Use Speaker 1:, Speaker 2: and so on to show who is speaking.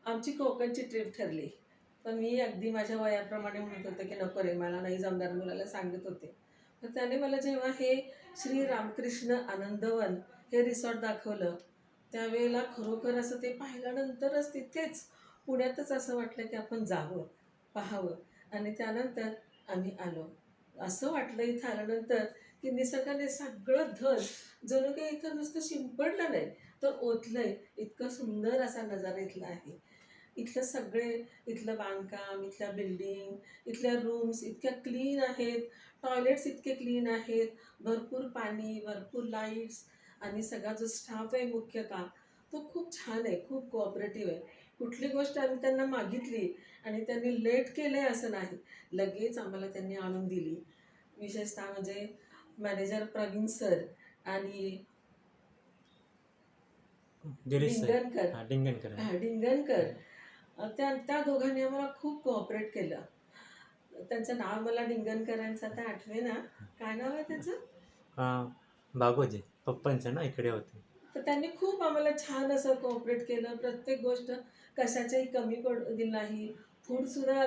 Speaker 1: आमची कोकणची ट्रिप ठरली. पण मी अगदी माझ्या वयाप्रमाणे म्हणत होते, की नको रे, मला नाही जमणार, मुलाला सांगत होते. तर त्याने मला जेव्हा हे श्री रामकृष्ण आनंदवन हे रिसॉर्ट दाखवलं, त्यावेळेला खरोखर असं ते पाहिल्यानंतरच तिथेच पुण्यातच असं वाटलं, की आपण जावं, पाहावं. आणि त्यानंतर आम्ही आलो. असं वाटलं इथं आल्यानंतर, की निसर्गाने सगळं धन जणू काही इथं नुसतं शिंपडलं नाही, तर ओतलंय. इतकं सुंदर असा नजारा इथला आहे. इथलं सगळे इथलं बांधकाम, इथल्या बिल्डिंग, इथल्या रूम्स इतक्या क्लीन आहेत, टॉयलेट्स इतके क्लीन आहेत, भरपूर पाणी, भरपूर लाईट्स आणि सगळा जो स्टाफ आहे मुख्यतः, तो खूप छान आहे, खूप कोऑपरेटिव्ह आहे. कुठली गोष्ट आम्ही त्यांना मागितली आणि त्यांनी लेट केलं आहे असं नाही, लगेच आम्हाला त्यांनी आणून दिली. विशेषतः म्हणजे मॅनेजर प्रवीण सर आणि
Speaker 2: गिरीश सर.
Speaker 1: डिंगणकर.
Speaker 2: हां, डिंगणकर.
Speaker 1: हां, डिंगणकर. त्या त्या दोघांनी आम्हाला खूप कोऑपरेट केलं. त्यांचं नाव मला डिंगणकरांचं आता आठवेना. काय नाव आहे त्याचं?
Speaker 2: हां, बागोजे पप्पांचं ना इकडे होते.
Speaker 1: तर त्यांनी खूप आम्हाला छान असं कोऑपरेट केलं. प्रत्येक गोष्ट कशाच्याही कमी पडू दिली नाही. फूडसुद्धा